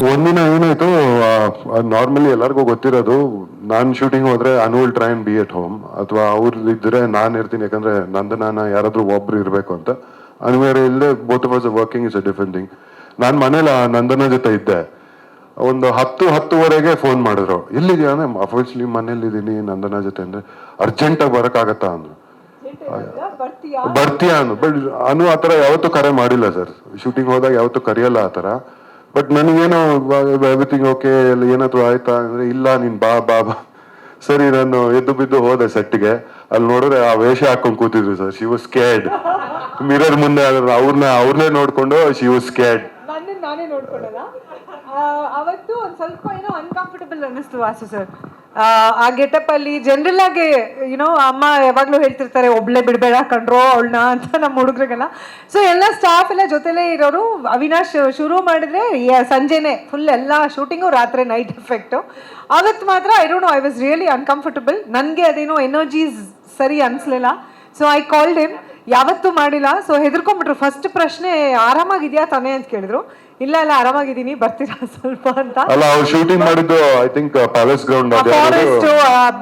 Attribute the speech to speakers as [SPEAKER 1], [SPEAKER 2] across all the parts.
[SPEAKER 1] ಒಂದಿನ ಏನಾಯ್ತು, ನಾರ್ಮಲಿ ಎಲ್ಲರಿಗೂ ಗೊತ್ತಿರೋದು, ನಾನು ಶೂಟಿಂಗ್ ಹೋದ್ರೆ Anu will try and be at home, ಅಥವಾ ಅವ್ರು ಇದ್ರೆ ನಾನು ಇರ್ತೀನಿ, ಯಾಕಂದ್ರೆ ನಂದನ ಯಾರಾದ್ರೂ ಒಬ್ರು ಇರಬೇಕು ಅಂತ. ಅನಿವಾರ್ಯ ಇಲ್ಲದೆ both of us working is a different thing. ನಾನು ಮನೇಲಿ ನಂದನ ಜೊತೆ ಇದ್ದೆ. ಒಂದು 10-10:30 ಫೋನ್ ಮಾಡಿದ್ರು, ಎಲ್ಲಿದ್ಯಾ ಅಂದ್ರೆ ಅಫ್ಕೋರ್ಸ್ಲಿ ಮನೇಲಿದ್ದೀನಿ ನಂದನ ಜೊತೆ. ಅಂದ್ರೆ ಅರ್ಜೆಂಟಾಗಿ ಬರೋಕ್ಕಾಗತ್ತಾ ಅಂದ್ರು. ಬರ್ತೀಯಾ ಅಂದ್ರು. ಬಟ್ ಅನು ಆ ಥರ ಯಾವತ್ತೂ ಕರೆ ಮಾಡಿಲ್ಲ ಸರ್, ಶೂಟಿಂಗ್ ಹೋದಾಗ ಯಾವತ್ತೂ ಕರೆಯಲ್ಲ ಆ ಥರ. ಬಟ್ ನನಗೇನೋ ಎವ್ರಿಥಿಂಗ್ ಓಕೆ, ಏನಾದ್ರು ಆಯ್ತಾ ಅಂದ್ರೆ, ಇಲ್ಲ ನೀನ್ ಬಾ ಬಾ ಬಾ. ಸರಿ, ನಾನು ಎದ್ದು ಬಿದ್ದು ಹೋದೆ ಸೆಟ್ಗೆ. ಅಲ್ಲಿ ನೋಡಿದ್ರೆ ಆ ವೇಷ ಹಾಕೊಂಡು ಕೂತಿದ್ರು sir. She was scared. Mirror ಮುಂದೆ ಅವ್ರನ್ನೇ ನೋಡ್ಕೊಂಡು ಶಿ ವಾಸ್ ಸ್ಕೇರ್ಡ್.
[SPEAKER 2] ನಾನೇ ನೋಡ್ಕೊಳ್ಳಲ್ಲ. ಅವತ್ತು ಒಂದು ಸ್ವಲ್ಪ ಏನೋ ಅನ್ಕಂಫರ್ಟಬಲ್ ಅನ್ನಿಸ್ತು ವಾಸು ಸರ್. ಆ ಗೆಟಪ್ ಅಲ್ಲಿ ಜನರಲ್ ಆಗಿ ಅಮ್ಮ ಯಾವಾಗ್ಲೂ ಹೇಳ್ತಿರ್ತಾರೆ, ಒಬ್ಳೆ ಬಿಡಬೇಡ ಕಂಡ್ರೋ ಅವಳನ್ನ ಅಂತ ನಮ್ಮ ಹುಡುಗರಿಗೆಲ್ಲ. ಸೊ ಎಲ್ಲ ಸ್ಟಾಫ್ ಎಲ್ಲ ಜೊತೆಲೇ ಇರೋರು. ಅವಿನಾಶ್ ಶುರು ಮಾಡಿದ್ರೆ ಸಂಜೆನೆ ಫುಲ್ ಎಲ್ಲ ಶೂಟಿಂಗು, ರಾತ್ರಿ ನೈಟ್ ಎಫೆಕ್ಟು. ಅವತ್ತು ಮಾತ್ರ ಐ ವಾಸ್ ರಿಯಲಿ ಅನ್ಕಂಫರ್ಟಬಲ್. ನನಗೆ ಅದೇನೋ ಎನರ್ಜೀಸ್ ಸರಿ ಅನಿಸ್ಲಿಲ್ಲ. So I called him. ಯಾವತ್ತೂ ಮಾಡಿಲ್ಲ. ಸೊ ಹೆದರ್ಕೊಂಡ್ಬಿಟ್ರು. ಫಸ್ಟ್ ಪ್ರಶ್ನೆ, ಆರಾಮಾಗಿದ್ಯಾ ತಾನೇ ಅಂತ ಕೇಳಿದ್ರು. ಇಲ್ಲ ಆರಾಮಾಗಿದ್ದೀನಿ, ಬರ್ತೀರಾ ಸ್ವಲ್ಪ ಅಂತ.
[SPEAKER 1] ಅಲ್ಲ, ಅವ್ರು ಶೂಟಿಂಗ್ ಮಾಡಿದ್ದು ಐ ಥಿಂಕ್ ಪ್ಯಾಲೇಸ್ ಗ್ರೌಂಡ್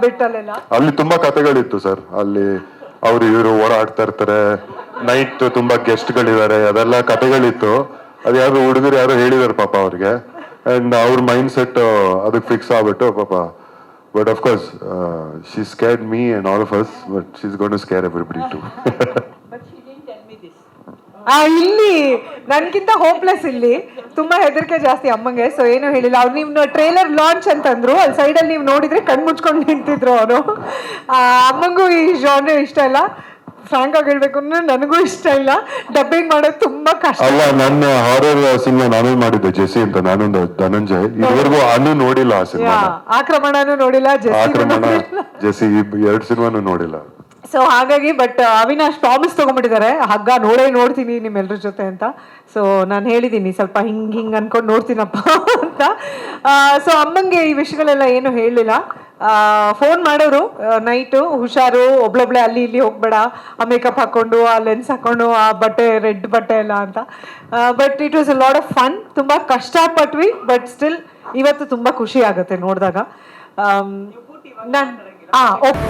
[SPEAKER 2] ಬಿಟ್ಟಲ್ಲೆಲ್ಲ.
[SPEAKER 1] ಅಲ್ಲಿ ತುಂಬಾ ಕಥೆಗಳಿತ್ತು ಸರ್. ಅಲ್ಲಿ ಇವರು ಓಡಾಡ್ತಾ ಇರ್ತಾರೆ, ನೈಟ್ ತುಂಬಾ ಗೆಸ್ಟ್ಗಳಿದ್ದಾರೆ, ಅದೆಲ್ಲ ಕಥೆಗಳಿತ್ತು. ಅದು ಯಾರು ಹುಡುಗರು ಯಾರು ಹೇಳಿದಾರೆ ಪಾಪ ಅವ್ರಿಗೆ. ಅಂಡ್ ಅವ್ರ ಮೈಂಡ್ ಸೆಟ್ ಅದಕ್ಕೆ ಫಿಕ್ಸ್ ಆಗ್ಬಿಟ್ಟು ಪಾಪ. But of course she scared me and all of us, but she is going to scare everybody too.
[SPEAKER 2] ಇಲ್ಲಿ ನನ್ಗಿಂತ ಹೋಪ್ಲೆಸ್, ಇಲ್ಲಿ ತುಂಬಾ ಹೆದರಿಕೆ ಜಾಸ್ತಿ ಅಮ್ಮಂಗೆ. ಸೊ ಏನು ಹೇಳಿಲ್ಲ ಅವ್ರು. ನೀವು ಟ್ರೇಲರ್ ಲಾಂಚ್ ಅಂತಂದ್ರು, ಅಲ್ಲಿ ಸೈಡಲ್ಲಿ ನೀವು ನೋಡಿದ್ರೆ ಕಣ್ ಮುಚ್ಕೊಂಡು ನಿಂತಿದ್ರು ಅವರು. ಅಮ್ಮಂಗೂ ಈ ಜಾನ್ರೆ ಇಷ್ಟ ಇಲ್ಲ. ಫ್ರಾಂಕ್ ಆಗಿ ಹೇಳ್ಬೇಕು ಅಂದ್ರೆ ನನಗೂ ಇಷ್ಟ ಇಲ್ಲ. ಡಬ್ಬಿಂಗ್ ಮಾಡೋದು ತುಂಬಾ ಕಷ್ಟ.
[SPEAKER 1] ಅಲ್ಲ, ನನ್ನ ಹಾರರ್ ಸಿನಿಮಾ ನಾನೇ ಮಾಡಿದ್ದೆ, ಜೆಸಿ ಅಂತ. ನಾನೊಂದು ಧನಂಜಯ್. ಇದುವರೆಗೂ ಅನು ನೋಡಿಲ್ಲ ಆ ಸಿನಿಮಾ.
[SPEAKER 2] ಆಕ್ರಮಣನೂ ನೋಡಿಲ್ಲ,
[SPEAKER 1] ಜೆಸಿ 2 ಸಿನಿಮಾನು ನೋಡಿಲ್ಲ.
[SPEAKER 2] ಸೊ ಹಾಗಾಗಿ, ಬಟ್ ಅವಿನಾಶ್ ಪ್ರಾಮಿಸ್ ತಗೊಂಡ್ಬಿಟ್ಟಿದ್ದಾರೆ, ಹಗ್ಗ ನೋಡ್ತೀನಿ ನಿಮ್ಮೆಲ್ಲರ ಜೊತೆ ಅಂತ. ಸೊ ನಾನು ಹೇಳಿದ್ದೀನಿ, ಸ್ವಲ್ಪ ಹಿಂಗ್ ಅನ್ಕೊಂಡು ನೋಡ್ತೀನಪ್ಪ ಅಂತ. ಸೊ ಅಮ್ಮಂಗೆ ಈ ವಿಷಯಗಳೆಲ್ಲ ಏನು ಹೇಳಲಿಲ್ಲ. ಫೋನ್ ಮಾಡೋರು ನೈಟು, ಹುಷಾರು, ಒಬ್ಳೊಬ್ಳೆ ಅಲ್ಲಿ ಇಲ್ಲಿ ಹೋಗ್ಬೇಡ, ಆ ಮೇಕಪ್ ಹಾಕೊಂಡು, ಆ ಲೆನ್ಸ್ ಹಾಕೊಂಡು, ಆ ಬಟ್ಟೆ ರೆಡ್ ಬಟ್ಟೆ ಎಲ್ಲ ಅಂತ. But it was a lot of fun. ತುಂಬ ಕಷ್ಟಪಟ್ವಿ, ಬಟ್ ಸ್ಟಿಲ್ ಇವತ್ತು ತುಂಬ ಖುಷಿ ಆಗುತ್ತೆ ನೋಡಿದಾಗ. ನಾನು ಓಕೆ.